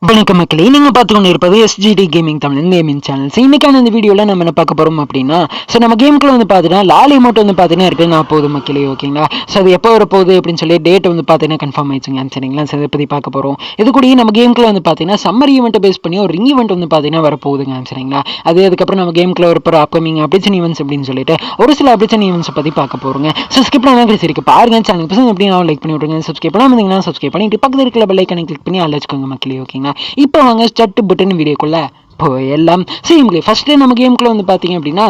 வணக்கம் மக்களே, நீங்க பார்த்து கொண்டு இருப்பது SGT gaming Tamil gaming channel. இன்னைக்கான இந்த வீடியோவில் நம்ம என்ன பார்க்க போறோம் அப்படின்னா, நம்ம கேமுக்குள்ள வந்து பார்த்தீங்கன்னா லாலி அமௌண்ட் வந்து பார்த்தீங்கன்னா ரிட்டர்ன் ஆக போகுது மக்களே. ஓகேங்களா? அது எப்போ வர போகுது அப்படின்னு சொல்லி டேட் வந்து பார்த்தீங்கன்னா கன்ஃபார்ம் ஆயிடுச்சுங்க. சரிங்களா? இதை பற்றி பார்க்க போறோம். இது கூட நம்ம கேமுக்குள்ள வந்து பார்த்தீங்கன்னா சம்மர் ஈவெண்ட்டை பேஸ் பண்ணி ஒரு ரிங் ஈவெண்ட் வந்து பார்த்தீங்கன்னா வர போகுதுங்க. சரிங்களா? அதுக்கப்புறம் நம்ம கேமுக்குள்ள ஒரு அப்கமிங் அப்டேஷன் ஈவெண்ட்ஸ் அப்படின்னு சொல்லிட்டு ஒரு சில அப்டேஷன் ஈவெண்ட்ஸ் பற்றி பார்க்க போறோங்க. ஸ்கிப் பண்ணாம சரி பாருங்க. சேனல் பசங்க எப்படின்னா லைக் பண்ணி விட்டுருங்க. சப்ஸ்கிரைப் பண்ணாம சப்ஸ்கிரைப் பண்ணிட்டு பக்கத்தில் இருக்கிற பெல் ஐக்கனை கிளிக் பண்ணி ஆல் வச்சுக்கோங்க மக்களே. ஓகேங்களா? இப்போ வாங்க சட்டு புட்டுன்னு வீடியோக்குள்ள போயெல்லாம். சரி, ஃபர்ஸ்ட் நம்ம கேமுக்குள்ள வந்து பார்த்தீங்க அப்படின்னா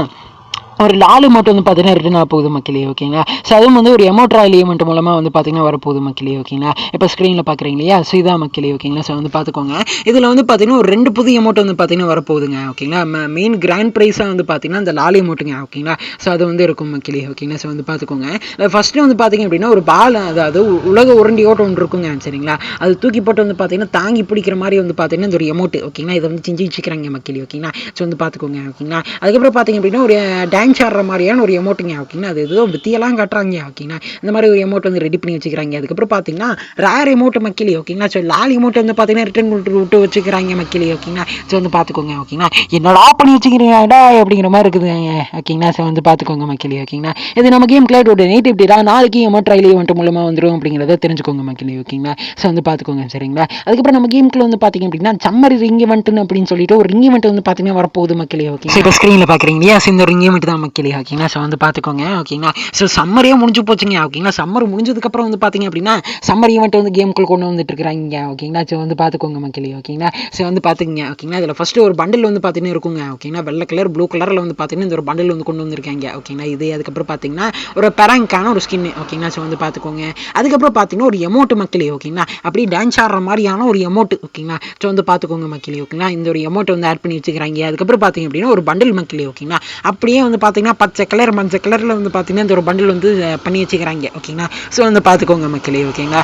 ஒரு லாலு மட்டும் வந்து பார்த்தீங்கன்னா ரிட்டர்ன் ஆக போகுது மக்களே. ஓகேங்களா? ஸோ அதுவும் வந்து ஒரு எமோட்ராயில் ஈவெண்ட் மூலமாக வந்து பார்த்தீங்கன்னா வரப்போகுது மக்களே. ஓகேங்களா? இப்போ ஸ்க்ரீனில் பார்க்குறீங்க இல்லையா? ஸோ இதான் மக்களே. ஓகேங்களா? ஸோ வந்து பார்த்துக்கோங்க. இதில் வந்து பார்த்தீங்கன்னா ஒரு 2 புது எமௌண்ட் வந்து பார்த்தீங்கன்னா வரப்போகுதுங்க. ஓகேங்களா? மெயின் கிராண்ட் ப்ரைஸாக வந்து பார்த்தீங்கன்னா இந்த லாலு எமௌண்ட்டுங்க. ஓகேங்களா? ஸோ அது வந்து இருக்கும் மக்களே. ஓகேங்களா? ஸோ வந்து பார்த்துக்கோங்க. ஃபஸ்ட்டு வந்து பார்த்தீங்க அப்படின்னா ஒரு பால், அதாவது உலக உருண்டியோட்டம் ஒன்று இருக்குங்க. சரிங்களா? அது தூக்கி போட்டு வந்து பார்த்தீங்கன்னா தாங்கி பிடிக்கிற மாதிரி வந்து பார்த்தீங்கன்னா இந்த ஒரு எமௌண்ட். ஓகேங்களா? இதை வந்து செஞ்சு வச்சுக்கிறாங்க மக்களே. ஓகேங்களா? ஸோ வந்து பார்த்துக்கோங்க. ஓகேங்களா? அதுக்கப்புறம் பார்த்தீங்க அப்படின்னா ஒரு டான்ஸ் ஆடுற மாதிரியான ஒரு எமௌண்ட்டுங்க. ஓகேங்களா? அது ஏதோ வித்தியெல்லாம் காட்டுறாங்க. ஓகேங்களா? இந்த மாதிரி ஒரு எமௌண்ட் வந்து ரெடி பண்ணி வச்சுக்கிறாங்க. அதுக்கப்புறம் பார்த்தீங்கன்னா ரேர் எமௌண்ட் மக்களே. ஓகேங்களா? ஸோ லால் எமௌண்ட் வந்து பார்த்தீங்கன்னா ரிட்டர்ன் விட்டு வச்சுக்கிறாங்க மக்களே. ஓகேங்களா? ஸோ வந்து பார்த்துக்கோங்க. ஓகேங்களா? என்னடா பண்ணி வச்சுக்கிறீங்கடா அப்படிங்கிற மாதிரி இருக்குதுங்க. ஓகேங்களா? ஸோ வந்து பார்த்துக்கோங்க மக்களே. ஓகேங்களா? இது நம்ம கேம் கிளாட் ஒரு நைட் இப்படி தான் நாளைக்கு எமௌண்ட் ட்ரையல் ஈவெண்ட் மூலமாக வந்துடும் அப்படிங்கிறத தெரிஞ்சுக்கோங்க மக்களே. ஓகேங்களா? ஸோ வந்து பார்த்துக்கோங்க. சரிங்களா? அதுக்கப்புறம் நம்ம கேமுக்குள்ள வந்து பார்த்தீங்க அப்படின்னா சம்மர் ரிங் ஈவெண்ட்னு அப்படின்னு சொல்லிட்டு ஒரு ரிங் ஈவெண்ட் வந்து பார்த்தீங்கன்னா வரப்போகுது மக்களே. ஓகே, இப்போ ஸ்க்ரீனில் பார்க்குறீங்க இல்லையா? இந்த ரிங் ஈவெண்ட் தான் மக்களே. ஓகேங்களா? ஸோ வந்து பார்த்துக்கோங்க. ஓகேங்களா? ஸோ சம்மரே முடிஞ்சு போச்சுங்க. ஓகேங்களா? சம்மர் முடிஞ்சதுக்கப்புறம் வந்து பார்த்தீங்க அப்படின்னா சம்மர் ஈவெண்ட் வந்து கேமுக்குள்ள கொண்டு வந்துட்டு இருக்கிறாங்க. ஓகேங்களா? ஸோ வந்து பார்த்துக்கோங்க மக்களே. ஓகேங்களா? ஸோ வந்து பார்த்துக்கங்க. ஓகேங்களா? இதில் ஃபஸ்ட்டு ஒரு பண்டில் வந்து பார்த்தீங்கன்னா இருக்குங்க. ஓகேங்களா? வெள்ளை கலர் ப்ளூ கலரில் வந்து பார்த்தீங்கன்னா இந்த ஒரு பண்டில் வந்து கொண்டு வந்திருக்காங்க. ஓகேங்களா? இது அதுக்கப்புறம் பார்த்தீங்கன்னா ஒரு பெராங்கான ஒரு ஸ்கின். ஓகேங்களா? ஸோ வந்து பார்த்துக்கோங்க. அதுக்கப்புறம் பார்த்தீங்கன்னா ஒரு எமௌண்ட் மக்களே. ஓகேங்களா? அப்படியே டான்ஸ் ஆடுற மாதிரியான ஒரு எமௌண்ட். ஓகேங்களா? ஸோ வந்து பார்த்துக்கோங்க மக்களே. ஓகேங்களா? இந்த ஒரு எமௌண்ட் வந்து ஆட் பண்ணி வச்சுக்கிறாங்க. அதுக்கப்புறம் பார்த்தீங்க அப்படின்னா ஒரு பண்டில் மக்களே. ஓகேங்களா? அப்படியே வந்து பார்த்தீங்கன்னா பச்சை கலர் மஞ்சள் கலரில் வந்து பார்த்தீங்கன்னா இந்த ஒரு பண்டில் வந்து பண்ணி வச்சுக்கிறாங்க. ஓகேங்களா? ஸோ வந்து பார்த்துக்கோங்க மக்களே. ஓகேங்களா?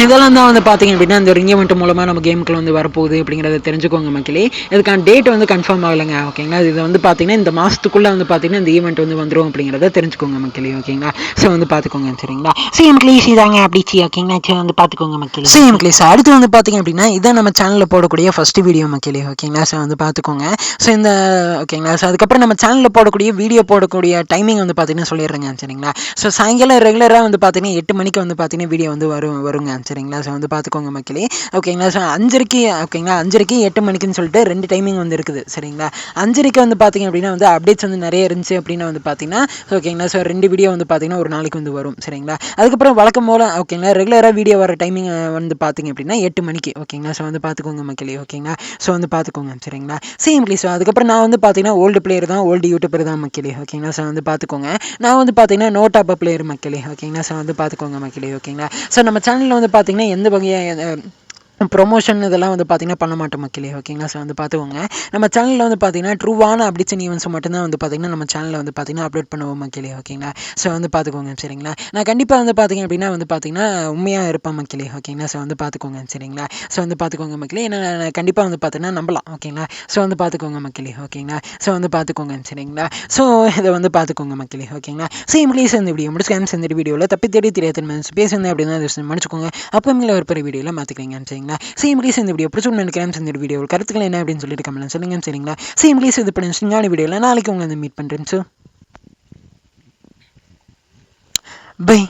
இதெல்லாம் தான் வந்து பார்த்தீங்க அப்படின்னா இந்த ரிங் ஈவெண்ட் மூலமாக நம்ம கேமுக்குள்ள வந்து வரப்போகுது அப்படிங்கிறத தெரிஞ்சுக்கோங்க மக்களே. இதுக்கான டேட் வந்து கன்ஃபார்ம் ஆகலைங்க. ஓகேங்களா? இது வந்து பார்த்தீங்கன்னா இந்த மாதத்துக்குள்ளே வந்து பார்த்தீங்கன்னா இந்த ஈவெண்ட் வந்து வந்துடும் அப்படிங்கிறத தெரிஞ்சுக்கோங்க மக்களே. ஓகேங்களா? ஸோ வந்து பார்த்துக்கோங்க. சரிங்களா? சேம் கிளீஸ் இதாங்க அப்படிச்சு. ஓகேங்களா? ஸோ வந்து பார்த்துக்கோங்க மக்களே. சேம் கிளீஸ் அடுத்து வந்து பார்த்தீங்க அப்படின்னா இதான் நம்ம சேனலில் போடக்கூடிய ஃபர்ஸ்ட் வீடியோ மக்களே. ஓகேங்களா? ஸோ வந்து பார்த்துக்கோங்க. ஸோ இந்த ஓகேங்களா? ஸோ அதுக்கப்புறம் நம்ம சேனலில் போடக்கூடிய டைமிங் வந்து பார்த்தீங்கன்னா சொல்லிடுறேங்க. சரிங்களா? ஸோ சாயங்காலம் ரெகுலராக வந்து பார்த்தீங்கன்னா 8 மணிக்கு வந்து பார்த்தீங்கன்னா வீடியோ வந்து வருங்க. சரிங்களா? ஸோ வந்து பார்த்துக்கோங்க மக்களே. ஓகேங்களா? ஸோ 5:30 ஓகேங்களா? 5:30 8 மணிக்குன்னு சொல்லிட்டு 2 டைமிங் வந்து இருக்குது. சரிங்களா? 5:30 வந்து பார்த்தீங்க அப்படின்னா வந்து அப்டேட்ஸ் வந்து நிறைய இருந்துச்சு அப்படின்னு வந்து பார்த்தீங்கன்னா ஓகேங்களா? ஸோ 2 வீடியோ வந்து பார்த்தீங்கன்னா ஒரு நாளைக்கு வந்து வரும். சரிங்களா? அதுக்கப்புறம் வழக்கம் போல் ஓகேங்களா ரெகுலராக வீடியோ வர டைமிங் வந்து பார்த்தீங்க அப்படின்னா 8 மணிக்கு. ஓகேங்களா? ஸோ வந்து பார்த்துக்கோங்க மக்களே. ஓகேங்களா? ஸோ வந்து பார்த்துக்கோங்க. சரிங்களா? Same please. அதுக்கப்புறம் நான் வந்து பார்த்தீங்கன்னா ஓல்டு பிளேயர் தான், ஓல்டு யூடியூபர் தான் மக்களே. ஓகேங்களா? ஸோ வந்து பார்த்துக்கோங்க. நான் வந்து பார்த்தீங்கன்னா நோ டாப் பிளேயர் மக்களே. ஓகேங்களா? ஸோ வந்து பார்த்துக்கோங்க மக்களே. ஓகேங்களா? ஸோ நம்ம சேனலில் வந்து பார்த்தீங்கன்னா எந்த வகையாக ப்ரொமோஷன் இதெல்லாம் வந்து பார்த்தீங்கன்னா பண்ண மாட்டோம் மக்களே. ஓகேங்களா? ஸோ வந்து பார்த்துக்கோங்க. நம்ம சேனலில் வந்து பார்த்தீங்கன்னா ட்ரூவான அப்டேட்ஸ் ஈவெண்ட்ஸ் மட்டும்தான் வந்து பார்த்தீங்கன்னா நம்ம சேனலில் வந்து பார்த்தீங்கன்னா அப்லோட் பண்ணுவோம் மக்களே. ஓகேங்களா? ஸோ வந்து பார்த்துக்கோங்க. சரிங்களா? நான் கண்டிப்பாக வந்து பார்த்தீங்க அப்படின்னா வந்து பார்த்தீங்கன்னா உண்மையாக இருப்பேன் மக்களே. ஓகேங்களா? ஸோ வந்து பார்த்துக்கோங்க. சரிங்களா? ஸோ வந்து பார்த்துக்கோங்க மக்களே. ஏன்னா நான் கண்டிப்பாக வந்து பார்த்தீங்கன்னா நம்பலாம். ஓகேங்களா? ஸோ வந்து பார்த்துக்கோங்க மக்களே. ஓகேங்களா? ஸோ வந்து பார்த்துக்கோங்க. சரிங்களா? ஸோ இதை வந்து பார்த்துக்கோங்க மக்களே. ஓகேங்களா? சேம் ப்ளீஸ் இந்த வீடியோ முடிச்சு இந்த வீடியோவில் தப்பி தேடி தெரியாத பேசுனேன் அப்படின்னா மன்னிச்சுக்கோங்க. அப்போ ஒரு வீடியோவில் மாற்றிக்கிறீங்க. சரிங்களா? சேம் ப்ளீஸ் இந்த வீடியோ பிடிச்ச நினைக்கிறேன். இந்த வீடியோ கருத்துக்கள் என்ன அப்படின்னு சொல்லிட்டு கமெண்ட் சொல்லுங்க. சரிங்களா? சேம் ப்ளீஸ் இது பண்ணி வீடியோவில் நாளைக்கு உங்களை மீட் பண்ணுறேன். So by.